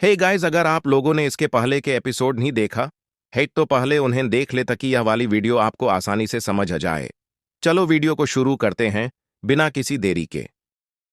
Hey guys, अगर आप लोगों ने इसके पहले के एपिसोड नहीं देखा है तो पहले उन्हें देख ले ताकि यह वाली वीडियो आपको आसानी से समझ आ जाए। चलो वीडियो को शुरू करते हैं बिना किसी देरी के।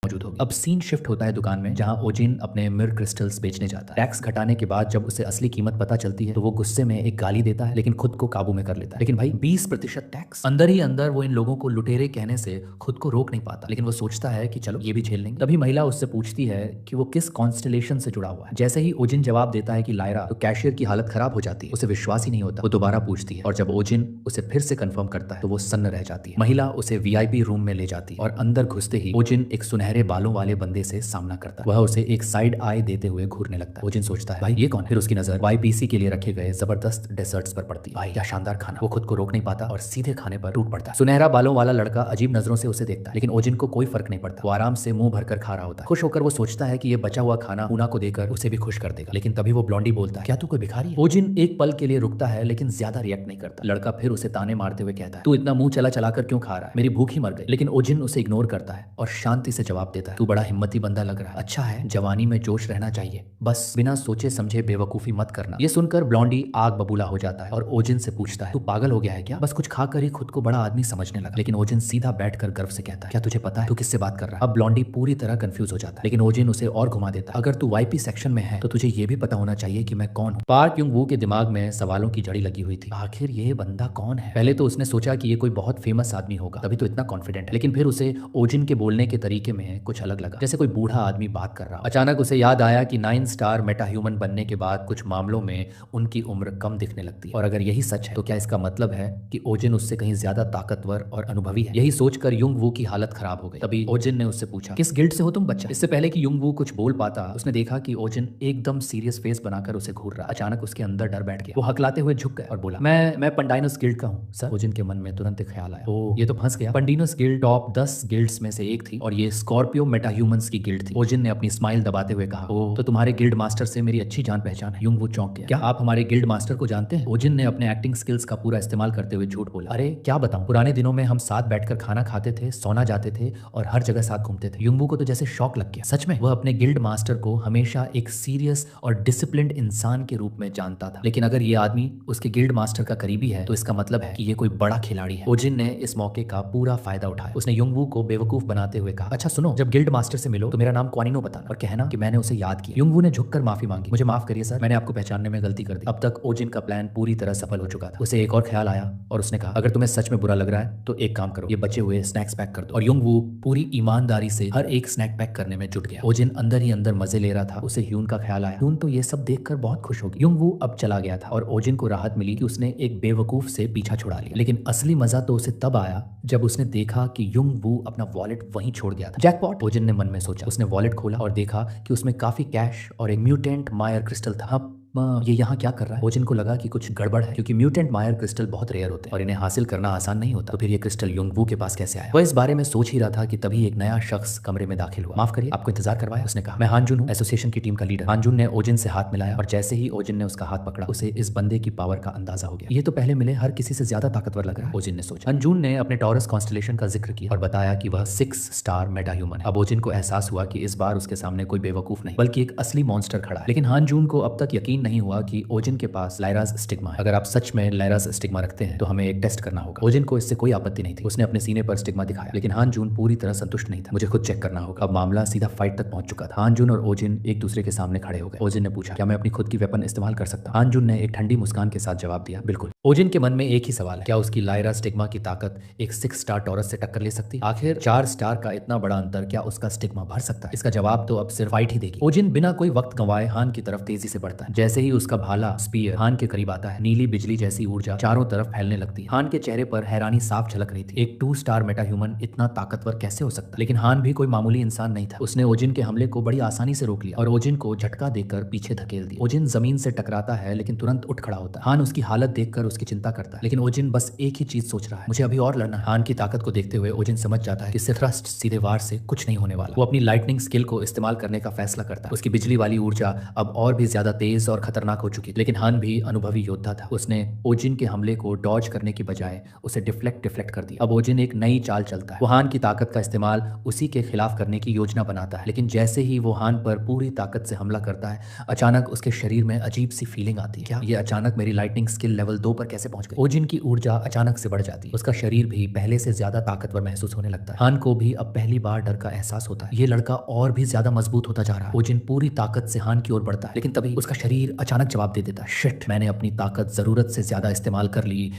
मौजूद होगी। अब सीन शिफ्ट होता है दुकान में जहां ओजिन अपने मिर क्रिस्टल्स बेचने जाता है। टैक्स घटाने के बाद जब उसे असली कीमत पता चलती है तो वो गुस्से में एक गाली देता है, लेकिन खुद को काबू में कर लेता है। लेकिन भाई 20% टैक्स, अंदर ही अंदर वो इन लोगों को लुटेरे कहने से खुद को रोक नहीं पाता। लेकिन वो सोचता है कि चलो ये भी झेल लेंगे। तभी महिला उससे पूछती है कि वो किस कॉन्स्टलेशन से जुड़ा हुआ है। जैसे ही ओजिन जवाब देता है कि लायरा, तो कैशियर की हालत खराब हो जाती है। उसे विश्वास ही नहीं होता। वो दोबारा पूछती है और जब ओजिन उसे फिर से कंफर्म करता है तो वो सन्न रह जाती है। महिला उसे वीआईपी रूम में ले जाती है और अंदर घुसते ही ओजिन एक सुनहरे बालों वाले बंदे से सामना करता है। वह उसे एक साइड आई देते हुए घूरने लगता है। ओजिन सोचता है भाई ये कौन है? फिर उसकी नजर वाईपीसी के लिए रखे गए जबरदस्त डेजर्ट्स पर पड़ती है। भाई क्या शानदार खाना! वो खुद को रोक नहीं पाता और सीधे खाने पर टूट पड़ता है। सुनहरा बालों वाला लड़का अजीब नजरों से उसे देखता है, लेकिन ओजिन को कोई फर्क नहीं पड़ता। वो आराम से मुंह भरकर खा रहा होता है। खुश होकर वो सोचता है कि ये बचा हुआ खाना ऊना को देकर उसे भी खुश कर देगा। लेकिन तभी वो ब्लॉन्डी बोलता है, क्या तू कोई भिखारी है? ओजिन एक पल के लिए रुकता है, लेकिन ज्यादा रिएक्ट नहीं करता। लड़का फिर उसे ताने मारते हुए कहता है, तू इतना मुंह चला चलाकर क्यों खा रहा है? मेरी भूख ही मर गई। लेकिन ओजिन उसे इग्नोर करता है और शांति से जवाब देता है, तू बड़ा हिम्मती बंदा लग रहा है। अच्छा है, जवानी में जोश रहना चाहिए, बस बिना सोचे समझे बेवकूफी मत करना। ये सुनकर ब्लॉन्डी आग बबूला हो जाता है और ओजिन से पूछता है, तू पागल हो गया है क्या? बस कुछ खाकर ही खुद को बड़ा आदमी समझने लगा। लेकिन ओजिन सीधा बैठकर गर्व से कहता है, क्या तुझे पता है तू किससे बात कर रहा है? अब ब्लॉन्डी पूरी तरह कंफ्यूज हो जाता है, लेकिन ओजिन उसे और घुमा देता है, अगर तू वाईपी सेक्शन में है तो तुझे ये भी पता होना चाहिए कि मैं कौन हूँ। पार्क युंग वू के दिमाग में सवालों की झड़ी लगी हुई थी। आखिर ये बंदा कौन है? पहले तो उसने सोचा कि ये कोई बहुत फेमस आदमी होगा, तभी तो इतना कॉन्फिडेंट है। लेकिन फिर उसे ओजिन के बोलने के तरीके में कुछ अलग लगा, जैसे कोई बूढ़ा आदमी बात कर रहा। अचानक उसे याद आया कि 9 स्टार मेटा ह्यूमन बनने के बाद कुछ मामलों में उनकी उम्र कम दिखने लगती है। और अगर यही सच है तो क्या इसका मतलब है कि ओजिन उससे कहीं ज्यादा ताकतवर और अनुभवी है? यही सोचकर युंग वू की हालत खराब हो गई। तभी ओजिन ने उससे पूछा, किस गिल्ड से हो तुम बच्चा? इससे पहले कि युंग वू कुछ बोल पाता, उसने देखा कि ओजिन एकदम सीरियस फेस बनाकर उसे घूर रहा। अचानक उसके अंदर डर बैठ गया। वो हकलाते हुए झुक गया और बोला, मैं पंडाइनस गिल्ड का हूँ सर। ओजिन के मन में तुरंत एक ख्याल आया, ओ ये तो फंस गया। पंडिनस गिल्ड टॉप 10 गिल्ड्स में से एक थी और ये स्कॉर्पियो मेटा ह्यूमंस की गिल्ड थी। ओजिन ने अपनी स्माइल दबाते हुए कहा, ओ तो तुम्हारे गिल्ड मास्टर से मेरी अच्छी जान पहचान है। युंग वो चौंक गया, क्या आप हमारे गिल्ड मास्टर को जानते हैं? ओजिन ने अपने एक्टिंग स्किल्स का पूरा इस्तेमाल करते हुए झूठ बोला, अरे क्या बताऊं, पुराने दिनों में हम साथ बैठकर खाना खाते थे, सोना जाते थे और हर जगह साथ घूमते थे। युंगवू को तो जैसे शौक लग गया। सच में वह अपने गिल्ड मास्टर को हमेशा एक सीरियस और डिसिप्लिन्ड इंसान के रूप में जानता था, लेकिन अगर ये आदमी उसके गिल्ड मास्टर का करीबी है तो इसका मतलब है कि ये कोई बड़ा खिलाड़ी है। ओजिन ने इस मौके का पूरा फायदा उठाया। उसने युंगवू को बेवकूफ बनाते हुए कहा, अच्छा सुनो, जब गिल्ड मास्टर से मिलो तो मेरा नाम क्वानिनो बताना और कहना कि मैंने उसे याद किया। युंगवू ने झुककर माफी मांगी, मुझे माफ करिए सर, मैंने आपको पहचानने में गलती कर दी। अब तक ओजिन का प्लान पूरी तरह सफल हो चुका था। उसे एक और ख्याल आया और उसने कहा, अगर तुम्हें सच में बुरा लग रहा है तो एक काम करो, ये बचे हुए स्नैक्स पैक कर दो। और युंगवू पूरी ईमानदारी से हर एक स्नैक पैक करने में जुट गया। ओजिन अंदर ही अंदर मजे ले रहा था। उसे ह्यून का ख्याल आया, ह्यून तो ये सब देखकर बहुत खुश हो गई। युंगवू अब चला गया था और ओजिन को राहत मिली कि उसने एक बेवकूफ से पीछा छुड़ा लिया। लेकिन असली मजा तो उसे तब आया जब उसने देखा कि युंगवू अपना वॉलेट वहीं छोड़ गया था। जैकपॉट, ओजिन ने मन में सोचा। उसने वॉलेट खोला और देखा कि उसमें काफी कैश और एक म्यूटेंट मायर क्रिस्टल था। ये यहाँ क्या कर रहा है? ओजिन को लगा कि कुछ गड़बड़ है, क्योंकि म्यूटेंट मायर क्रिस्टल बहुत रेयर होते हैं और इन्हें हासिल करना आसान नहीं होता। तो फिर ये क्रिस्टल युंगवू के पास कैसे आया? वह इस बारे में सोच ही रहा था कि तभी एक नया शख्स कमरे में दाखिल हुआ। माफ करिए, आपको इंतजार करवाया? उसने कहा, मैं हानजुन हूँ, एसोसिएशन की टीम का लीडर। हानजुन ने ओजिन से हाथ मिलाया और जैसे ही ओजिन ने उसका हाथ पकड़ा, उसे इस बंदे की पावर का अंदाजा हो गया। ये तो पहले मिले हर किसी से ज्यादा ताकतवर लग रहा है, ओजिन ने सोचा। हानजुन ने अपने टॉरस कॉन्स्टलेशन का जिक्र किया और बताया कि वह 6 स्टार मेटा ह्यूमन है। अब ओजिन को एहसास हुआ कि इस बार उसके सामने कोई बेवकूफ नहीं बल्कि एक असली मॉन्स्टर खड़ा है। लेकिन हानजुन को अब तक यकीन नहीं हुआ कि ओजिन के पास लायरास स्टिग्मा है। अगर आप सच में लायरास स्टिग्मा रखते हैं तो हमें एक टेस्ट करना होगा। ओजिन को इससे कोई आपत्ति नहीं थी। उसने अपने सीने पर स्टिग्मा दिखाया, लेकिन हानजुन पूरी तरह संतुष्ट नहीं था। मुझे खुद चेक करना होगा। अब मामला सीधा फाइट तक पहुंच चुका था। हानजुन और ओजिन एक दूसरे के सामने खड़े हो गए। ओजिन ने पूछा, क्या मैं अपनी खुद की वेपन इस्तेमाल कर सकता हूं? हानजुन ने एक ठंडी मुस्कान के साथ जवाब दिया, बिल्कुल। ओजिन के मन में एक ही सवाल है, क्या उसकी लायरा स्टिग्मा की ताकत एक 6 स्टार टॉरस से टक्कर ले सकती है? आखिर 4 स्टार का इतना बड़ा अंतर क्या उसका स्टिग्मा भर सकता है? इसका जवाब तो अब सिर्फ फाइट ही देगी। ओजिन बिना कोई वक्त गंवाए हान की तरफ तेजी से बढ़ता है। जैसे ही उसका भाला स्पीयर हान के करीब आता है, नीली बिजली जैसी ऊर्जा चारों तरफ फैलने लगती है। हान के चेहरे पर हैरानी साफ झलक रही थी। एक 2 स्टार मेटा ह्यूमन इतना ताकतवर कैसे हो सकता? लेकिन हान भी कोई मामूली इंसान नहीं था। उसने ओजिन के हमले को बड़ी आसानी से रोक लिया और ओजिन को झटका देकर पीछे धकेल दिया। ओजिन जमीन से टकराता है लेकिन तुरंत उठ खड़ा होता है। हान उसकी हालत देखकर उसकी चिंता करता है, लेकिन ओजिन बस एक ही चीज सोच रहा है, मुझे अभी और लड़ना है। हान की ताकत को देखते हुए ओजिन समझ जाता है कि सिर्फ थ्रस्ट, सीधे वार से कुछ नहीं होने वाला। वो अपनी लाइटनिंग स्किल को इस्तेमाल करने का फैसला करता है। उसकी बिजली वाली ऊर्जा अब और भी ज्यादा तेज और खतरनाक हो चुकी थी, लेकिन हान भी अनुभवी योद्धा था। उसने ओजिन के हमले को डॉज करने की बजाय उसे डिफ्लेक्ट कर दिया। अब ओजिन एक नई चाल चलता है। वो हान की ताकत का इस्तेमाल उसी के खिलाफ करने की योजना बनाता है, लेकिन जैसे ही वो हान पर पूरी ताकत से हमला करता है, अचानक उसके शरीर में अजीब सी फीलिंग आती है। क्या ये अचानक मेरी लाइटनिंग स्किल लेवल 2 पर कैसे पहुंच गई? ओजिन की ऊर्जा अचानक से बढ़ जाती है। उसका शरीर भी पहले से ज्यादा ताकतवर महसूस होने लगता है। हान को भी अब पहली बार डर का एहसास होता है। ये लड़का और भी ज्यादा मजबूत होता जा रहा है। ओजिन पूरी ताकत से हान की ओर बढ़ता है, लेकिन तभी उसका शरीर अचानक जवाब दे देता है, शिट, मैंने अपनी ताकत जरूरत से ज्यादा इस्तेमाल कर ली।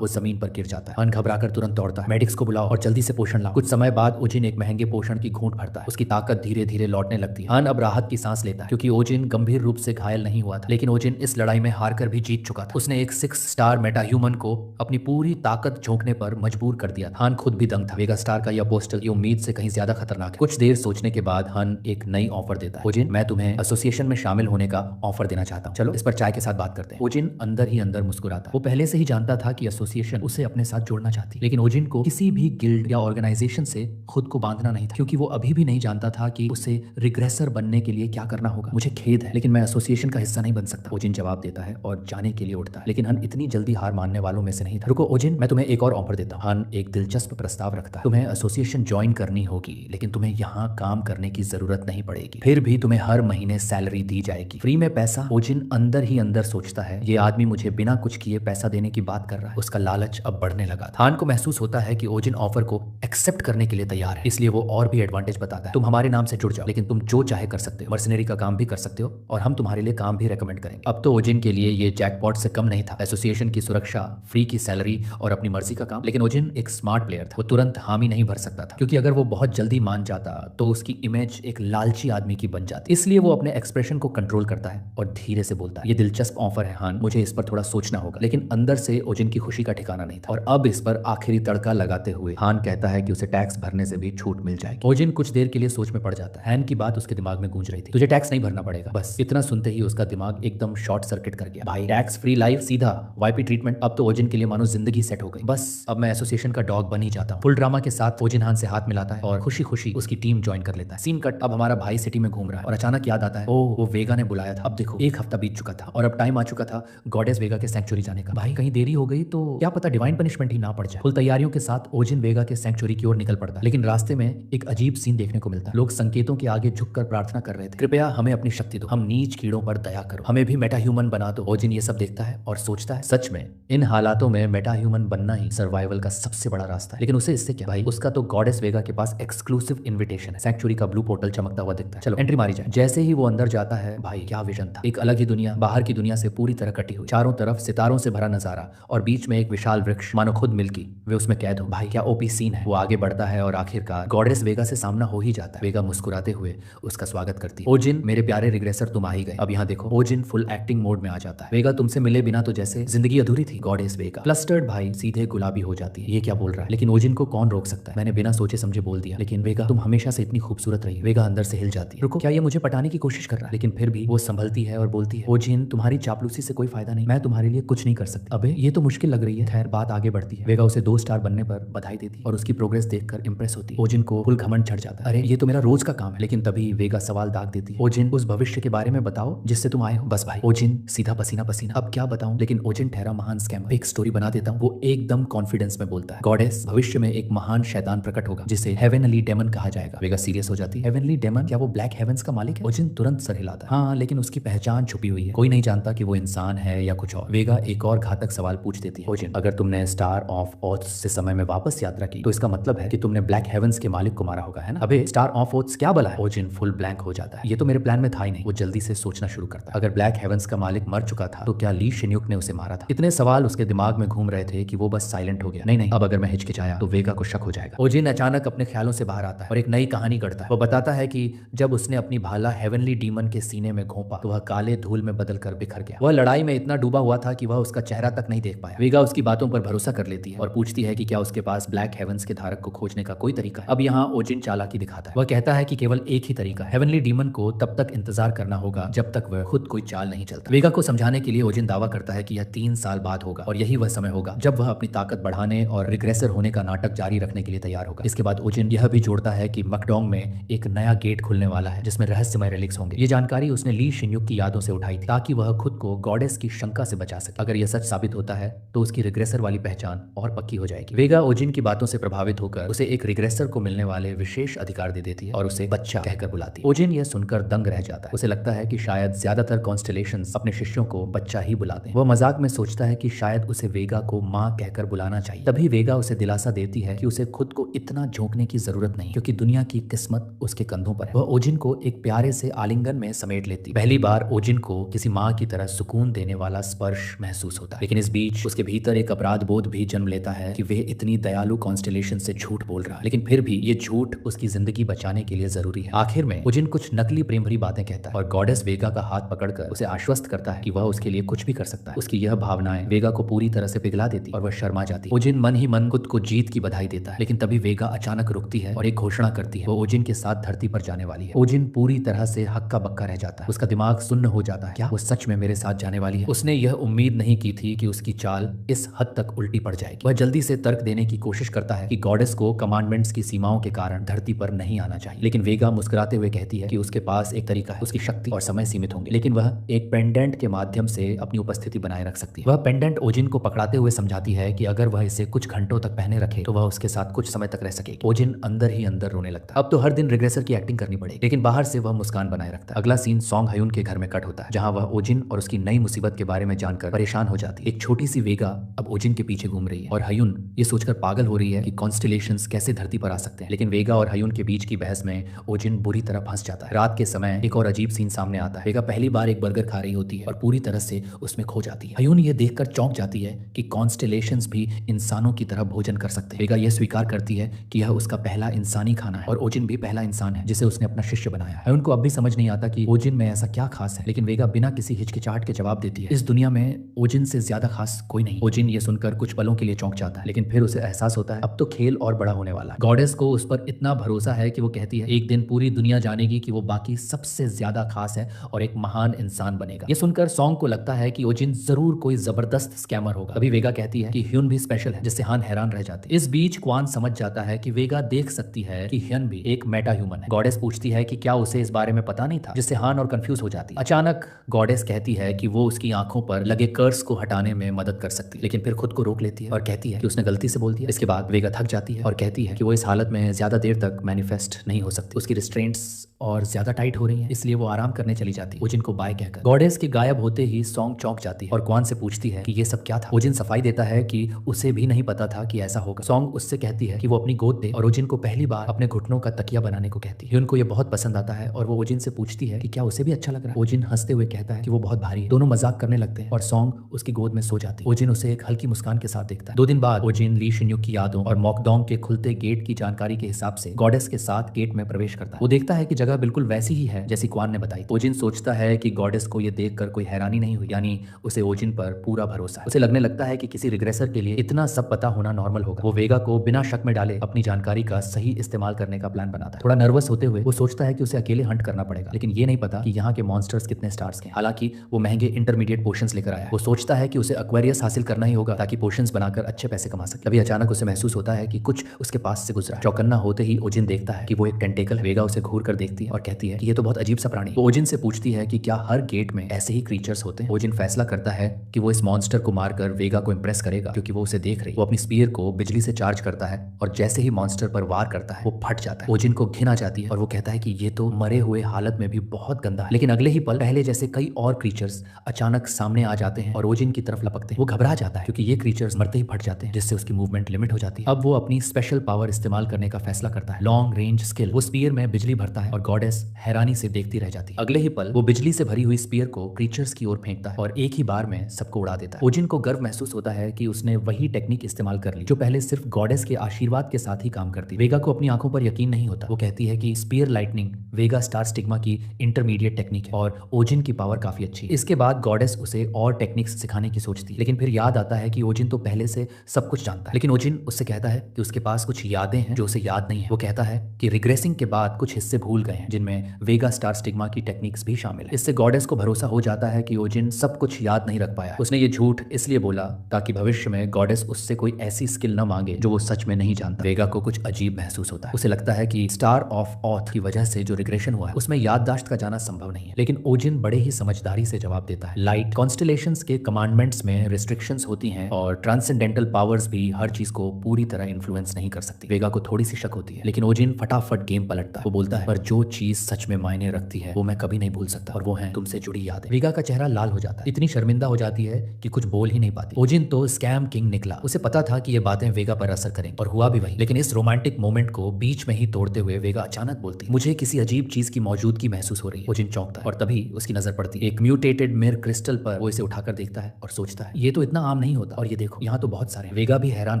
वो जमीन पर गिर जाता है। हान घबराकर तुरंत दौड़ता है, मेडिक्स को बुलाओ और जल्दी से पोषण लाओ। कुछ समय बाद ओजिन एक महंगे पोषण की घूंट भरता है। उसकी ताकत धीरे धीरे लौटने लगती है। हान अब राहत की सांस लेता है, क्योंकि ओजिन गंभीर रूप से घायल नहीं हुआ था, लेकिन ओजिन इस लड़ाई में हारकर भी जीत चुका था। उसने एक 6 स्टार मेटा ह्यूमन को अपनी पूरी ताकत झोंकने पर मजबूर कर दिया था। हान खुद भी दंग था। वेगा स्टार का यह पोस्टल ये उम्मीद से कहीं ज्यादा खतरनाक है। कुछ देर सोचने के बाद हान एक नई ऑफर देता है। ओजिन, मैं तुम्हें एसोसिएशन में शामिल होने का ऑफर देना चाहता हूँ, चलो इस पर चाय के साथ बात करते हैं। ओजिन अंदर ही अंदर मुस्कुराता है। वो पहले से ही जानता था कि एसोसिएशन उसे अपने साथ जोड़ना चाहती, लेकिन ओजिन को किसी भी गिल्ड या ऑर्गेनाइजेशन से खुद को बांधना नहीं था, क्योंकि वो अभी भी नहीं जानता था कि उसे रिग्रेसर बनने के लिए क्या करना होगा। मुझे खेद है, लेकिन मैं एसोसिएशन का हिस्सा नहीं बन सकता, ओजिन जवाब देता है और जाने के लिए उठता है। लेकिन हन इतनी जल्दी हार मानने वालों में से नहीं था। रुको ओजिन, मैं तुम्हें एक और ऑफर देता हूँ। हन एक दिलचस्प प्रस्ताव रखता है। तुम्हें एसोसिएशन ज्वाइन करनी होगी, लेकिन तुम्हें यहाँ काम करने की जरूरत नहीं पड़ेगी, फिर भी तुम्हें हर महीने सैलरी दी जाएगी, फ्री में पैसा। ओजिन अंदर ही अंदर सोचता है, ये आदमी मुझे बिना कुछ किए पैसा देने की बात कर रहा है। उसका लालच अब बढ़ने लगा था। हान को महसूस होता है कि ओजिन ऑफर को एक्सेप्ट करने के लिए तैयार है, इसलिए वो और भी एडवांटेज बताता है। तुम हमारे नाम से जुड़ जाओ, लेकिन तुम जो चाहे कर सकते हो, मर्सनरी का काम भी कर सकते हो और हम तुम्हारे लिए काम भी रेकमेंड करेंगे। अब तो ओजिन के लिए ये जैकपॉट से कम नहीं था। एसोसिएशन की सुरक्षा, फ्री की सैलरी और अपनी मर्जी का काम। लेकिन ओजिन एक स्मार्ट प्लेयर था। वो तुरंत हामी नहीं भर सकता था, क्योंकि अगर वो बहुत जल्दी मान जाता तो उसकी इमेज एक लालची आदमी की बन जाती। इसलिए वो अपने एक्सप्रेशन को कंट्रोल करता है और धीरे से बोलता है, ये दिलचस्प ऑफर है हान, मुझे इस पर थोड़ा सोचना होगा। लेकिन अंदर से ओजिन की खुशी का ठिकाना नहीं था। और अब इस पर आखिरी तड़का लगाते हुए हान कहता है कि उसे टैक्स भरने से भी छूट मिल जाएगी। ओजिन कुछ देर के लिए सोच में पड़ जाता है। हान की बात उसके दिमाग में गूंज रही थी, तुझे टैक्स नहीं भरना पड़ेगा। बस इतना सुनते ही उसका दिमाग एकदम शॉर्ट सर्किट कर गया। भाई, टैक्स फ्री लाइफ, सीधा वाईपी ट्रीटमेंट। अब तो ओजिन के लिए मानो जिंदगी सेट हो गई। बस अब मैं एसोसिएशन का डॉग बन ही जाता हूँ। फुल ड्रामा के साथ ओजिन हान से हाथ मिलाता है और खुशी खुशी उसकी टीम ज्वाइन कर लेता है। सीन कट, अब हमारा भाई सिटी में घूम रहा है और अचानक याद आता है, ओह वो वेगा ने बुलाया था। अब देखो, एक हफ्ता बीत चुका था और अब टाइम आ चुका था गॉडेस वेगा के सैंक्चुरी जाने का। भाई कहीं देरी हो गई तो क्या पता डिवाइन पनिशमेंट ही ना पड़ जाए। फुल तैयारियों के साथ ओजिन वेगा के सैंक्चुरी की ओर निकल पड़ता है, लेकिन रास्ते में एक अजीब सीन देखने को मिलता है। लोग संकेतों के आगे झुककर प्रार्थना कर रहे थे, कृपया हमें अपनी शक्ति दो, हम नीच कीड़ों पर दया करो, हमें भी मेटा ह्यूमन बना दो। ओजिन ये सब देखता है और सोचता है, सच में इन हालातों में मेटा ह्यूमन बनना ही सर्वाइवल का सबसे बड़ा रास्ता है। लेकिन उसे इससे क्या भाई, उसका तो गॉडेस वेगा के पास एक्सक्लूसिव इनविटेशन है। सैंक्चुरी का ब्लू पोर्टल चमकता हुआ दिखता है। चलो एंट्री मारी जाए। जैसे ही वो अंदर जाता है, भाई क्या विजन था। एक अलग ही दुनिया, बाहर की दुनिया से पूरी तरह कटी हुई, चारों तरफ सितारों से भरा नजारा और बीच में एक विशाल वृक्ष, मानो खुद मिल्की वे उसमें कैद हो। भाई क्या ओपी सीन है। वो आगे बढ़ता है और आखिरकार गॉडेस वेगा से सामना हो ही जाता है। वेगा मुस्कुराते हुए उसका स्वागत करती है। ओजिन, मेरे प्यारे रिग्रेसर, तुम आ ही गए। अब यहाँ देखो। ओजिन फुल एक्टिंग मोड में आ जाता है। वेगा तुमसे मिले बिना तो जैसे जिंदगी अधूरी थी। गॉडेस वेगा फ्लस्टर्ड भाई सीधे गुलाबी हो जाती है, ये क्या बोल रहा है। लेकिन ओजिन को कौन रोक सकता है। मैंने बिना सोचे समझे बोल दिया, लेकिन वेगा तुम हमेशा से इतनी खूबसूरत रही। वेगा अंदर से हिल जाती है। रुको, क्या ये मुझे पटाने की कोशिश कर रहा है। लेकिन फिर भी वो संभलती है और बोलती है, ओजिन तुम्हारी चापलूसी से कोई फायदा नहीं, मैं तुम्हारे लिए कुछ नहीं कर सकती। अबे ये तो मुश्किल लग रही है। खैर बात आगे बढ़ती है। वेगा उसे 2 स्टार बनने पर बधाई देती है और उसकी प्रोग्रेस देखकर इंप्रेस होती है। ओजिन को फुल घमंड चढ़ जाता है, अरे ये तो मेरा रोज का काम है। लेकिन तभी वेगा सवाल दाग देती है, ओजिन उस भविष्य के बारे में बताओ जिससे तुम आए हो। बस भाई ओजिन सीधा पसीना पसीना, अब क्या बताऊं। लेकिन ओजिन ठहरा महान स्कैमर, एक स्टोरी बना देता हूँ। वो एकदम कॉन्फिडेंस में बोलता है, गॉडेस भविष्य में एक महान शैतान प्रकट होगा जिसे हेवनली डेमन कहा जाएगा। वेगा सीरियस हो जाती है, हेवनली डेमन, क्या वो ब्लैक हेवंस का मालिक है। ओजिन तुरंत सर हिलाता है, हाँ लेकिन उसकी पहचान छुपी हुई है, कोई नहीं जानता कि वो इंसान है या कुछ और। वेगा एक और घातक सवाल पूछ देती है, ओजिन अगर तुमने स्टार ऑफ ओथ्स से समय में वापस यात्रा की तो इसका मतलब है कि तुमने ब्लैक हेवंस के मालिक को मारा होगा, है ना। अबे स्टार ऑफ ओथ्स क्या बला है। ओजिन फुल ब्लैंक हो जाता है, ये तो मेरे प्लान में था ही नहीं। वो जल्दी से सोचना शुरू करता है, अगर ब्लैक हेवंस का मालिक मर चुका था तो क्या ली शिन्युक ने उसे मारा था। इतने सवाल उसके दिमाग में घूम रहे थे कि वो बस साइलेंट हो गया। नहीं, अब अगर मैं हिचकिचाया तो वेगा को शक हो जाएगा। ओजिन अचानक अपने ख्यालों से बाहर आता है और एक नई कहानी गढ़ता है। वो बताता है कि जब उसने अपनी भाला हेवनली डीमन के सीने में घोंपा तो वह काले धूल में बदलकर बिखर गया। वह लड़ाई में इतना डूबा हुआ था कि वह उसका चेहरा तक नहीं देख पाया। वेगा उसकी बातों पर भरोसा कर लेती है और पूछती है कि क्या उसके पास ब्लैक हेवंस के धारक को खोजने का कोई तरीका है। अब यहाँ ओजिन चालाकी दिखाता है। वह कहता है कि केवल एक ही तरीका, हेवनली डीमन को तब तक इंतजार करना होगा जब तक वह खुद कोई चाल नहीं चलता। वेगा को समझाने के लिए ओजिन दावा करता है कि यह 3 3 साल बाद होगा और यही वह समय होगा जब वह अपनी ताकत बढ़ाने और रिग्रेसर होने का नाटक जारी रखने के लिए तैयार होगा। इसके बाद ओजिन यह भी जोड़ता है कि मकडोंग में एक नया गेट खुलने वाला है जिसमें रहस्यमय रिलिक्स होंगे। ये जानकारी उसने ली शिन्युक की यादों से उठाई थी ताकि वह खुद को गॉडेस की शंका से बचा सके। अगर यह सच साबित होता है तो उसकी रिग्रेसर वाली पहचान और पक्की हो जाएगी। वेगा ओजिन की बातों से प्रभावित होकर उसे एक रिग्रेसर को मिलने वाले विशेष अधिकार दे देती है और उसे बच्चा कहकर बुलाती है। ओजिन यह सुनकर दंग रह जाता है। उसे लगता है कि शायद ज्यादातर कॉन्स्टेलेशंस अपने शिष्यों को बच्चा ही बुलाते हैं। वह मजाक में सोचता है कि शायद उसे वेगा को माँ कहकर बुलाना चाहिए। तभी वेगा उसे दिलासा देती है कि उसे खुद को इतना झोंकने की जरूरत नहीं क्योंकि दुनिया की किस्मत उसके कंधों पर है। वह ओजिन को एक प्यारे से आलिंगन में समेट लेती। पहली बार ओजिन को किसी माँ की तरह सुकून देने वाला स्पर्श महसूस होता है। लेकिन इस बीच उसके भीतर एक अपराध बोध भी जन्म लेता है कि वह इतनी दयालु कॉन्स्टेलेशन से झूठ बोल रहा है, लेकिन फिर भी ये झूठ उसकी जिंदगी बचाने के लिए जरूरी है। आखिर में ओजिन कुछ नकली प्रेम भरी बातें कहता है और गॉडेस वेगा का हाथ पकड़कर उसे आश्वस्त करता है कि वह उसके लिए कुछ भी कर सकता है। उसकी यह भावनाएं वेगा को पूरी तरह से पिघला देती और वह शर्मा जाती। ओजिन मन ही मन खुद को जीत की बधाई देता है, लेकिन तभी वेगा अचानक रुकती है और एक घोषणा करती है। वो ओजिन के साथ धरती पर जाने वाली है। ओजिन पूरी तरह से हक्का बक्का रह जाता है। उसका दिमाग सुन्न हो जाता है। क्या वो सच में मेरे साथ जाने वाली है? उसने यह उम्मीद नहीं की थी कि उसकी चाल इस हद तक उल्टी पड़ जाएगी। वह जल्दी से तर्क देने की कोशिश करता है कि गॉडेस को कमांडमेंट्स की सीमाओं के कारण धरती पर नहीं आना चाहिए, लेकिन वेगा मुस्कुराते हुए कहती है कि उसके पास एक तरीका है। उसकी शक्ति और समय सीमित होंगे, लेकिन वह एक पेंडेंट के माध्यम से अपनी उपस्थिति बनाए रख सकती है। वह पेंडेंट ओजिन को पकड़ाते हुए समझाती है कि अगर वह इसे कुछ घंटों तक पहने रखे तो वह उसके साथ कुछ समय तक रह सकेगी। ओजिन अंदर ही अंदर रोने लगता है। अब तो हर दिन रिग्रेसर की एक्टिंग करनी पड़ेगी, लेकिन बाहर से वह मुस्कान बनाए रखता है। अगला सीन सॉन्ग हयुन के घर में कट होता है, जहां वह ओजिन और उसकी नई मुसीबत के बारे में जानकर परेशान हो जाती है। एक छोटी सी वेगा अब ओजिन के पीछे घूम रही है और हयुन ये सोचकर पागल हो रही है कि कॉन्स्टेलेशंस कैसे धरती पर आ सकते हैं। लेकिन वेगा और हयुन के बीच की बहस में ओजिन बुरी तरह फंस जाता है। रात के समय एक और अजीब सीन सामने आता है। वेगा पहली बार एक बर्गर खा रही होती है और पूरी तरह से उसमें खो जाती है। हयुन ये देखकर चौंक जाती है कि कॉन्स्टेलेशंस भी इंसानों की तरह भोजन कर सकते हैं। वेगा यह स्वीकार करती है कि यह उसका पहला इंसानी खाना है और ओजिन भी पहला इंसान है जिसे उसने अपना शिष्य बनाया है। उनको अब भी समझ नहीं आता कि ओजिन में ऐसा क्या खास है, लेकिन वेगा बिना किसी हिचकिचाहट के जवाब देती है, इस दुनिया में ओजिन से ज्यादा खास कोई नहीं। ओजिन ये सुनकर कुछ पलों के लिए चौंक जाता है, लेकिन फिर उसे एहसास होता है अब तो खेल और बड़ा होने वाला है। गॉडेस को उस पर इतना भरोसा है कि वो कहती है एक दिन पूरी दुनिया जानेगी कि वो बाकी सबसे ज्यादा खास है और एक महान इंसान बनेगा। ये सुनकर सॉन्ग को लगता है कि ओजिन जरूर कोई जबरदस्त स्कैमर होगा। तभी वेगा कहती है कि ह्यून भी स्पेशल है, जिससे हान हैरान रह जाती है। इस बीच क्वान समझ जाता है कि वेगा देख सकती है कि ह्यून भी एक मेटा ह्यूमन है। गॉडेस पूछती है कि क्या उसे इस बारे में पता नहीं था, जिससे हान और कंफ्यूज हो जाती है। अचानक गॉडेस कहती है कि वो उसकी आंखों पर लगे कर्स को हटाने में मदद कर सकती है, लेकिन फिर खुद को रोक लेती है और कहती है कि उसने गलती से बोल दिया। इसके बाद वेगा थक जाती है और कहती है कि वो इस हालत में ज्यादा देर तक मैनिफेस्ट नहीं हो सकती। उसकी रिस्ट्रेंट्स और ज्यादा टाइट हो रही है, इसलिए वो आराम करने चली जाती है। ओजिन को बाय कहकर गॉडेस के गायब होते ही सॉन्ग चौंक जाती है और क्वान से पूछती है कि ये सब क्या था। ओजिन सफाई देता है कि उसे भी नहीं पता था कि ऐसा होगा। सॉन्ग उससे कहती है कि वो अपनी गोद दे और ओजिन को पहली बार अपने घुटनों का तकिया बनाने को कहती है। उनको ये बहुत पसंद आता है और वो ओजिन से पूछती है कि क्या उसे भी अच्छा लग रहा है। ओजिन हंसते हुए कहता है कि वो बहुत भारी है। दोनों मजाक करने लगते हैं और सॉन्ग उसकी गोद में सो जाती है। ओजिन उसे एक हल्की मुस्कान के साथ देखता है। 2 दिन बाद ओजिन ली शिन्युक की यादों और मॉकडोंग के खुलते गेट की जानकारी के हिसाब से गॉडेस के साथ गेट में प्रवेश करता है। वो देखता है कि जगह बिल्कुल वैसी ही है जैसी क्वान ने बताई। ओजिन सोचता है कि गॉडेस को ये देखकर कोई हैरानी नहीं हुई, यानी उसे ओजिन पर पूरा भरोसा है। उसे लगने लगता है कि किसी रिग्रेसर के लिए इतना सब पता होना नॉर्मल होगा। वो वेगा को बिना शक में डाले अपनी जानकारी का सही इस्तेमाल करने का प्लान बनाता है। थोड़ा नर्वस होते हुए वो सोचता है कि उसे अकेले हंट करना पड़ेगा, लेकिन ये नहीं पता कि यहाँ के मॉन्स्टर्स कितने स्टार्स के। हालांकि वो महंगे इंटरमीडिएट पोशंस लेकर आया है। वो सोचता है कि उसे एक्वेरियस हासिल करना ही होगा ताकि पोशंस बनाकर अच्छे पैसे कमा सके। तभी अचानक उसे महसूस होता है कि कुछ उसके पास से गुजरा। चौकन्ना होते ही ओजिन देखता है कि वो एक टेंटेकल। वेगा उसे घूर कर देखती है और कहती है कि ये तो बहुत अजीब सा प्राणी। वो ओजिन से पूछती है कि क्या हर गेट में ऐसे ही क्रीचर्स होते हैं। ओजिन फैसला करता है कि वो इस मॉन्स्टर को मारकर वेगा को इंप्रेस करेगा, क्योंकि वो उसे देख रही। वो अपनी स्पीयर को बिजली से चार्ज करता है और जैसे ही मॉन्स्टर पर वार करता है वो फट जाता है। ओजिन को घिन आ जाती है और वो कहता है कि ये तो मरे हुए हालत में भी बहुत गंदा है। लेकिन अगले ही पल पहले जैसे कई और क्रीचर्स अचानक सामने आ जाते हैं और ओजिन की तरफ लपकते हैं। वो घबरा जाता है क्योंकि ये क्रीचर्स मरते ही फट जाते हैं, जिससे उसकी मूवमेंट लिमिट हो जाती है। अब वो अपनी स्पेशल पावर इस्तेमाल करने का फैसला करता है, लॉन्ग रेंज स्किल। वो स्पीयर में बिजली भरता है और गॉडेस हैरानी से देखती रह जाती है। अगले ही पल वो बिजली से भरी हुई स्पीयर को क्रीचर्स की ओर फेंकता है और एक ही बार में सबको उड़ा देता है। ओजिन को गर्व महसूस होता है कि उसने वही टेक्निक इस्तेमाल कर ली जो पहले सिर्फ गॉडेस के आशीर्वाद के साथ ही काम करती। वेगा को अपनी आंखों पर यकीन नहीं होता। वो कहती है कि स्पीयर लाइटनिंग वेगा स्टार स्टिग्मा की इंटरमीडिएट टेक्निक है और ओजिन की पावर काफी अच्छी है। इसके बाद गॉडेस उसे और टेक्निक्स सिखाने की सोचती है, लेकिन फिर याद आता है कि ओजिन तो पहले से सब कुछ जानता है। लेकिन ओजिन उससे कहता है कि उसके पास कुछ यादें हैं जो उसे याद नहीं है। वो कहता है कि रिग्रेसिंग के बाद कुछ हिस्से भूल गए हैं, जिनमें वेगा स्टार स्टिग्मा की टेक्निक्स भी शामिल है। इससे गॉडेस को भरोसा हो जाता है कि ओजिन सब कुछ याद नहीं रख पाया है। है। उसने ये झूठ इसलिए बोला ताकि भविष्य में गॉडेस उससे कोई ऐसी स्किल न मांगे जो वो सच में नहीं जानता। वेगा को कुछ अजीब महसूस होता है। उसे लगता है कि स्टार ऑफ ऑथ की वजह से जो रिग्रेशन हुआ है उसमें याददाश्त का जाना संभव नहीं है। लेकिन ओजिन बड़े ही समझदारी से जवाब देता है, लाइट कॉन्स्टेलेशंस के कमांडमेंट्स में रिस्ट्रिक्शंस होती हैं और ट्रांसेंडेंटल पावर्स भी हर चीज को पूरी तरह इन्फ्लुएंस नहीं कर सकती। वेगा को थोड़ी सी शक होती है, लेकिन ओजिन फटाफट गेम पलटता है। वो बोलता है, पर जो चीज सच में मायने रखती है वो मैं कभी नहीं भूल सकता, और वो है तुमसे जुड़ी यादें। वेगा का चेहरा लाल हो जाता है, इतनी शर्मिंदा हो जाती है कि कुछ बोल ही नहीं पाती। ओजिन तो स्कैम किंग निकला। उसे पता था कि ये बातें वेगा पर असर करेंगी, और हुआ भी वही। लेकिन इस रोमांटिक मोमेंट को बीच में ही तोड़ते हुए वेगा अचानक बोलती, मुझे किसी अजीब चीज की मौजूदगी महसूस हो रही है। ओजिन चौंकता है और तभी उसकी नजर पड़ती है एक म्यूटेटेड मिरर क्रिस्टल पर। वो इसे उठाकर देखता है और सोचता है, ये तो इतना आम नहीं होता, और ये देखो यहाँ तो बहुत सारे। वेगा भी हैरान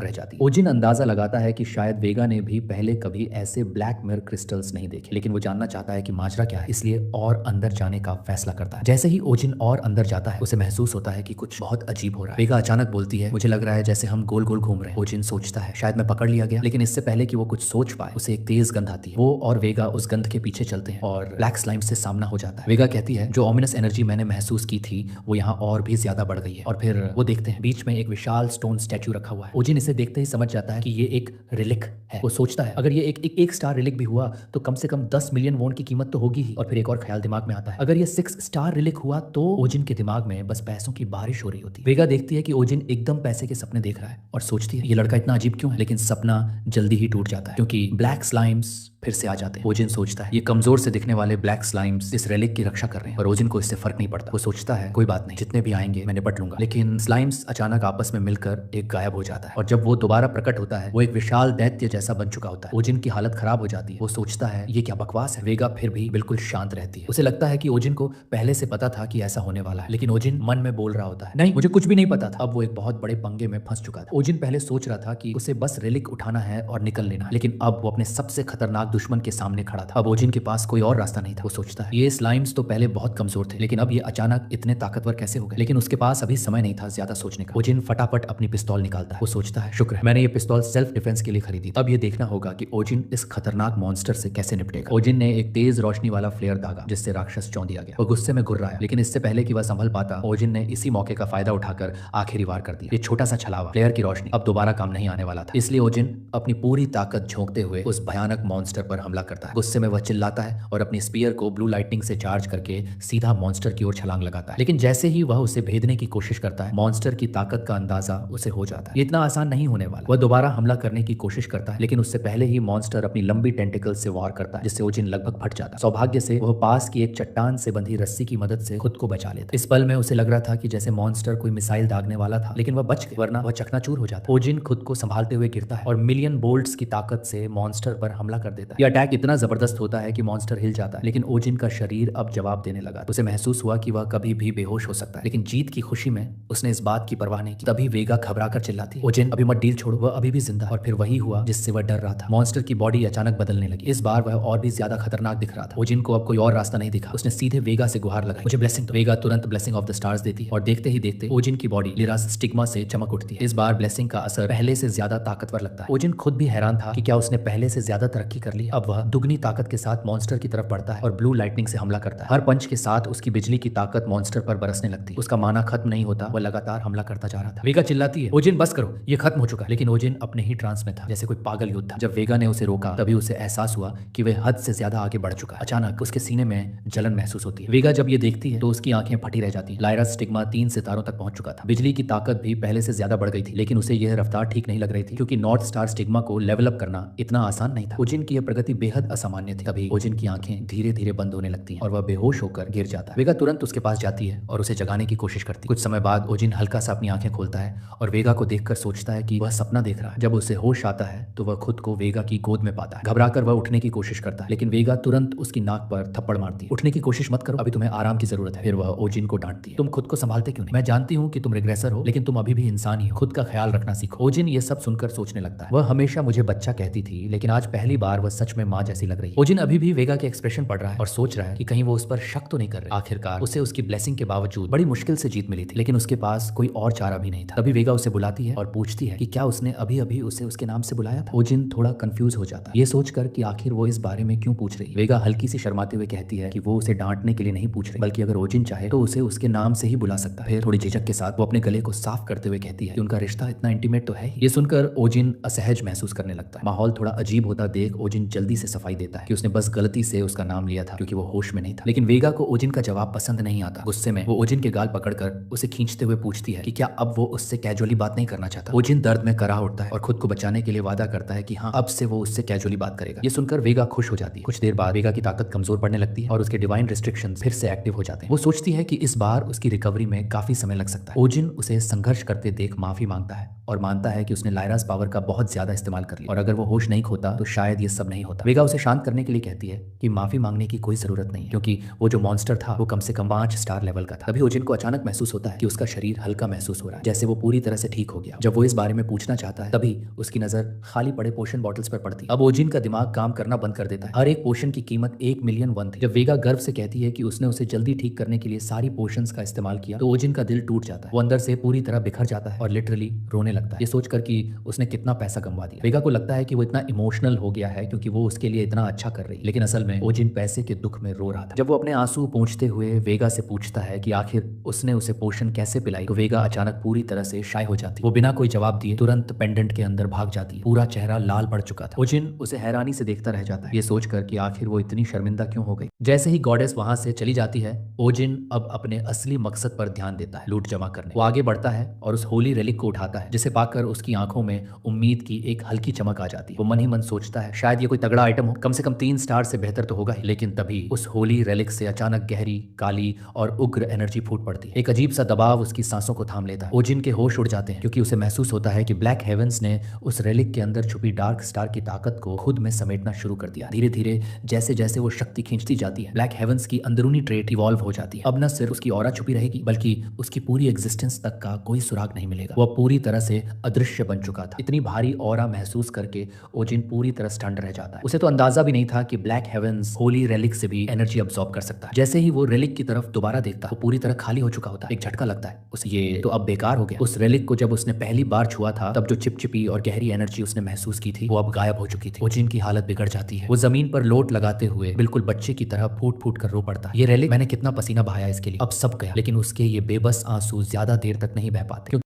रह जाती है। ओजिन अंदाजा लगाता है कि शायद वेगा ने भी पहले कभी ऐसे ब्लैक मिरर क्रिस्टल्स नहीं देखे, लेकिन वो जानना चाहता है कि माजरा क्या है, इसलिए और अंदर जाने का फैसला करता है। जैसे ही ओजिन और अंदर जाता है उसे महसूस होता है कि कुछ बहुत अजीब हो रहा है। वेगा अचानक बोलती है, मुझे लग रहा है जैसे हम गोल गोल घूम रहे हैं। ओजिन सोचता है शायद मैं पकड़ लिया गया, लेकिन इससे पहले कि वो कुछ सोच पाए उसे एक तेज गंध आती है। वो और वेगा उस गंध के पीछे चलते हैं और ब्लैक स्लाइम से सामना हो जाता है। वेगा कहती है, जो ऑमिनस एनर्जी मैंने महसूस की थी वो यहाँ और भी ज्यादा बढ़ गई है। और फिर वो देखते हैं बीच में एक विशाल स्टोन स्टैचू रखा हुआ है। ओजिन इसे देखते ही समझ जाता है कि ये एक रिलिक है। वो सोचता है अगर ये एक स्टार रिलिक भी हुआ तो कम से कम 10 मिलियन वोन की कीमत तो होगी ही। और फिर एक और ख्याल दिमाग में आता है, अगर ये 6 स्टार रिलिक हुआ तो ओजिन के दिमाग में बस पैसों की बारिश हो रही होती। वेगा देखती है कि ओजिन एकदम पैसे के सपने देख रहा है और सोचती है ये लड़का इतना अजीब क्यों है, लेकिन सपना जल्दी ही टूट जाता है क्योंकि ब्लैक स्लाइम्स फिर से आ जाते हैं। ओजिन सोचता है ये कमजोर से दिखने वाले ब्लैक स्लाइम्स इस रेलिक की रक्षा कर रहे हैं, और ओजिन को इससे फर्क नहीं पड़ता। वो सोचता है कोई बात नहीं, जितने भी आएंगे मैं निपट लूंगा। लेकिन स्लाइम्स अचानक आपस में मिलकर एक गायब हो जाता है, और जब वो दोबारा प्रकट होता है वो एक विशाल दैत्य जैसा बन चुका होता है। ओजिन की हालत खराब हो जाती है। वो सोचता है ये क्या बकवास है। वेगा फिर भी बिल्कुल शांत रहती है। उसे लगता है कि ओजिन को पहले से पता था कि ऐसा होने वाला है, लेकिन ओजिन मन में बोल रहा होता है, नहीं मुझे कुछ भी नहीं पता था। अब वो एक बहुत बड़े पंगे में फंस चुका था। ओजिन पहले सोच रहा था कि उसे बस रेलिक उठाना है और निकल लेना है, लेकिन अब वो अपने सबसे खतरनाक दुश्मन के सामने खड़ा था। अब ओजिन के पास कोई और रास्ता नहीं था। वो सोचता है ये स्लाइम्स तो पहले बहुत कमजोर थे, लेकिन अब ये अचानक इतने ताकतवर कैसे हो गए। लेकिन उसके पास अभी समय नहीं था ज्यादा सोचने का। ओजिन फटाफट अपनी पिस्तौल निकालता है। वो सोचता है शुक्र है मैंने ये पिस्तौल सेल्फ डिफेंस के लिए खरीदी। अब ये देखना होगा कि ओजिन इस खतरनाक मॉन्स्टर से कैसे निपटेगा। ओजिन ने एक तेज रोशनी वाला फ्लेयर दागा जिससे राक्षस चौंध दिया गया। वो गुस्से में घुर रहा है, लेकिन इससे पहले कि वह संभल पाता ओजिन ने इसी मौके का फायदा उठाकर आखिरी वार कर दिया। ये छोटा सा छलावा फ्लेयर की रोशनी अब दोबारा काम नहीं आने वाला था, इसलिए ओजिन अपनी पूरी ताकत झोंकते हुए उस भयानक मॉन्स्टर पर हमला करता है। गुस्से में वह चिल्लाता है और अपनी स्पीयर को ब्लू लाइटनिंग से चार्ज करके सीधा मॉन्स्टर की ओर छलांग लगाता है। लेकिन जैसे ही वह उसे भेदने की कोशिश करता है मॉन्स्टर की ताकत का अंदाजा उसे हो जाता है। ये इतना आसान नहीं होने वाला। वह दोबारा हमला करने की कोशिश करता है, लेकिन उससे पहले ही मॉन्स्टर अपनी लंबी टेंटिकल से वार करता है जिससे ओजिन लगभग फट जाता है। सौभाग्य से वह पास की एक चट्टान से बंधी रस्सी की मदद से खुद को बचा लेता है। इस पल में उसे लग रहा था कि जैसे मॉन्स्टर कोई मिसाइल दागने वाला था, लेकिन वह बच गया, वरना वह चकनाचूर हो जाता। ओजिन खुद को संभालते हुए गिरता है और मिलियन बोल्ट्स की ताकत से मॉन्स्टर पर हमला कर देता है। यह अटैक इतना जबरदस्त होता है कि मॉन्स्टर हिल जाता है, लेकिन ओजिन का शरीर अब जवाब देने लगा। उसे महसूस हुआ कि वह कभी भी बेहोश हो सकता है, लेकिन जीत की खुशी में उसने इस बात की परवाह नहीं की। तभी वेगा घबरा कर चिल्लाती, ओजिन अभी मत डील छोड़ो, वह अभी भी जिंदा है। और फिर वही हुआ जिससे वह डर रहा था। मॉन्स्टर की बॉडी अचानक बदलने लगी। इस बार वह और भी ज्यादा खतरनाक दिख रहा था। ओजिन को अब कोई और रास्ता नहीं दिखा। उसने सीधे वेगा से गुहार लगाई, मुझे ब्लेसिंग दो। वेगा तुरंत ब्लेसिंग ऑफ द स्टार्स देती है और देखते ही देखते ओजिन की बॉडी लिरास स्टिग्मा से चमक उठती है। इस बार ब्लेसिंग का असर पहले से ज्यादा ताकतवर लगता है। ओजिन खुद भी हैरान था कि क्या उसने पहले से ज्यादा तरक्की कर ली। अब वह दुगनी ताकत के साथ मॉन्स्टर की तरफ बढ़ता है और ब्लू लाइटनिंग से हमला करता है। हर पंच के साथ उसकी बिजली की ताकत मॉन्स्टर पर बरसने लगती है। उसका माना खत्म नहीं होता, वह लगातार हमला करता जा रहा था। वेगा चिल्लाती है, ओजिन बस करो, ये खत्म हो चुका है। लेकिन ओजिन अपने ही ट्रांस में था, जैसे कोई पागल योद्धा। जब वेगा ने उसे रोका तभी उसे एहसास हुआ कि वह हद से ज्यादा आगे बढ़ चुका है। अचानक उसके सीने में जलन महसूस होती है। वेगा जब ये देखती है तो उसकी आंखें फटी रह जाती है। लायरस स्टिग्मा 3 सितारों तक पहुंच चुका था। बिजली की ताकत भी पहले से ज्यादा बढ़ गई थी, लेकिन उसे यह रफ्तार ठीक नहीं लग रही थी क्योंकि नॉर्थ स्टार स्टिग्मा को लेवल अप करना इतना आसान नहीं था। ओजिन की यह प्रगति बेहद असामान्य थी। तभी ओजिन की आंखें धीरे धीरे बंद होने लगती हैं और वह बेहोश होकर गिर जाता है। वेगा तुरंत उसके पास जाती है और उसे जगाने की कोशिश करती है। कुछ समय बाद ओजिन हल्का सा अपनी आंखें खोलता है और वेगा को देखकर सोचता है कि वह सपना देख रहा है। जब उसे होश आता है तो वह खुद को वेगा की गोद में पाता है। घबराकर वह उठने की कोशिश करता है, लेकिन वेगा तुरंत उसकी नाक पर थप्पड़ मारती है। उठने की कोशिश मत करो, अभी तुम्हें आराम की जरूरत है। फिर वह ओजिन को डांटती है, तुम खुद को संभालते क्यों नहीं? मैं जानती हूँ कि तुम रिग्रेसर हो, लेकिन तुम अभी भी इंसान ही हो। खुद का ख्याल रखना सीखो। ओजिन ये सब सुनकर सोचने लगता है, वह हमेशा मुझे बच्चा कहती थी, लेकिन आज पहली बार वह सच में माँ जैसी लग रही है। ओजिन अभी भी वेगा के एक्सप्रेशन पढ़ रहा है और सोच रहा है कि कहीं वो उस पर शक तो नहीं कर रहे। आखिरकार उसे उसकी ब्लेसिंग के बावजूद बड़ी मुश्किल से जीत मिली थी, लेकिन उसके पास कोई और चारा भी नहीं था। तभी वेगा उसे बुलाती है और पूछती है कि क्या उसने अभी अभी उसे उसके नाम से बुलाया था। ओजिन थोड़ा कंफ्यूज हो जाता है, ये सोचकर कि आखिर वो इस बारे में क्यों पूछ रही है। वेगा हल्की सी शर्माते हुए कहती है कि वो उसे डांटने के लिए नहीं पूछ रही, बल्कि अगर ओजिन चाहे तो उसे उसके नाम से ही बुला सकता है। फिर थोड़ी झिझक के साथ वो अपने गले को साफ करते हुए कहती है कि उनका रिश्ता इतना इंटीमेट तो है ही। ये सुनकर ओजिन असहज महसूस करने लगता है। माहौल थोड़ा अजीब होता देख ओजिन जल्दी से सफाई देता है कि उसने बस गलती से उसका नाम लिया था क्योंकि वो होश में नहीं था। लेकिन वेगा को ओजिन का जवाब पसंद नहीं आता। गुस्से में वो ओजिन के गाल पकड़कर उसे खींचते हुए पूछती है कि क्या अब वो उससे कैजुअली बात नहीं करना चाहता। ओजिन दर्द में करा उठता है और खुद को बचाने के लिए वादा करता है कि हाँ, अब से वो उससे कैजुअली बात करेगा। ये सुनकर वेगा खुश हो जाती है। कुछ देर बाद वेगा की ताकत कमजोर पड़ने लगती है और उसके डिवाइन रिस्ट्रिक्शंस फिर से एक्टिव हो जाते हैं। वो सोचती है कि इस बार उसकी रिकवरी में काफी समय लग सकता है। ओजिन उसे संघर्ष करते देख माफी मांगता है और मानता है कि उसने लायरास पावर का बहुत ज्यादा इस्तेमाल कर लिया और अगर वो होश नहीं खोता तो शायद ये सब नहीं होता। वेगा उसे शांत करने के लिए कहती है कि माफी मांगने की कोई जरूरत नहीं है क्योंकि वो जो मॉन्स्टर था वो कम से कम 5 स्टार लेवल का था। तभी ओजिन को अचानक महसूस होता है कि उसका शरीर हल्का महसूस हो रहा है, जैसे वो पूरी तरह से ठीक हो गया। जब वो इस बारे में पूछना चाहता है तभी उसकी नजर खाली पड़े पोशन बॉटल्स पर पड़ती है। अब ओजिन का दिमाग काम करना बंद कर देता है। हर एक पोशन की कीमत 1 मिलियन वन थी। जब वेगा गर्व से कहती है कि उसने उसे जल्दी ठीक करने के लिए सारी पोशंस का इस्तेमाल किया तो ओजिन का दिल टूट जाता है। वो अंदर से पूरी तरह बिखर जाता है और लिटरली रोने लगता है, ये सोचकर कि उसने कितना पैसा कमवा दिया। वेगा को लगता है कि वो इतना इमोशनल हो गया है क्योंकि वो उसके लिए इतना अच्छा कर रही है, लेकिन असल में ओजिन पैसे के दुख में रो रहा था। जब वो अपने आंसू पोंछते हुए वेगा से पूछता है कि आखिर उसने उसे पोषण कैसे पिलाई तो वेगा अचानक पूरी तरह से शाय हो जाती है। वो बिना कोई जवाब दिए तुरंत पेंडेंट के अंदर भाग जाती है। पूरा चेहरा लाल पड़ चुका था। ओजिन उसे हैरानी से देखता रह जाता है, ये सोचकर कि आखिर वो इतनी शर्मिंदा क्यों हो गई। जैसे ही गॉडेस वहां से चली जाती है ओजिन अब अपने असली मकसद पर ध्यान देता है, लूट जमा करने। वो आगे बढ़ता है और उस होली रेलिक को उठाता है जिसे पाकर उसकी आंखों में उम्मीद की एक हल्की चमक आ जाती है। वो मन ही मन सोचता है शायद ये कोई तगड़ा आइटम हो, कम से कम 3 स्टार से बेहतर तो होगा ही। लेकिन तभी उस होली रेलिक से अचानक गहरी काली और उग्र एनर्जी फूट पड़ती है। एक अजीब सा दबाव उसकी सांसों को थाम लेता है। ओजिन के होश उड़ जाते हैं क्योंकि उसे महसूस होता है कि ब्लैक हेवंस ने उस रेलिक के अंदर छुपी डार्क स्टार की ताकत को खुद में समेटना शुरू कर दिया। धीरे धीरे जैसे जैसे वो शक्ति खींचती जाती है ब्लैक हेवंस की अंदरूनी ट्रेट इवॉल्व हो जाती है। अब न सिर्फ उसकी ऑरा छुपी रहेगी बल्कि उसकी पूरी एग्जिस्टेंस तक का कोई सुराग नहीं मिलेगा। वो पूरी तरह से अदृश्य बन चुका था। इतनी भारी ऑरा महसूस करके ओजिन पूरी तरह स्टंड रह जाता है। उसे तो अंदाजा भी नहीं था कि ब्लैक हेवंस होली रेलिक से भी एनर्जी अब्सॉर्ब कर सकता है। जैसे ही वो रेलिक की तरफ दोबारा देखता वो पूरी तरह खाली हो चुका होता है। एक झटका लगता है उसे, ये तो अब बेकार हो गया। उस रेलिक को जब उसने पहली बार छुआ था तब जो चिपचिपी और गहरी एनर्जी उसने महसूस की थी वो अब गायब हो चुकी थी। ओजिन की हालत बिगड़ जाती है। वो जमीन पर लोट लगाते हुए बिल्कुल बच्चे की तरह फूट फूट कर रो पड़ता है। ये रेलिक, मैंने कितना पसीना बहाया इसके लिए, अब सब गया। लेकिन उसके ये बेबस आंसू ज्यादा देर तक नहीं बह पाते।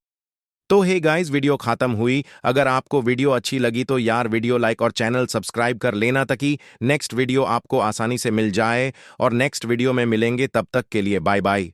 तो हे गाइस, वीडियो खत्म हुई। अगर आपको वीडियो अच्छी लगी तो यार वीडियो लाइक और चैनल सब्सक्राइब कर लेना ताकि नेक्स्ट वीडियो आपको आसानी से मिल जाए। और नेक्स्ट वीडियो में मिलेंगे, तब तक के लिए बाय बाय।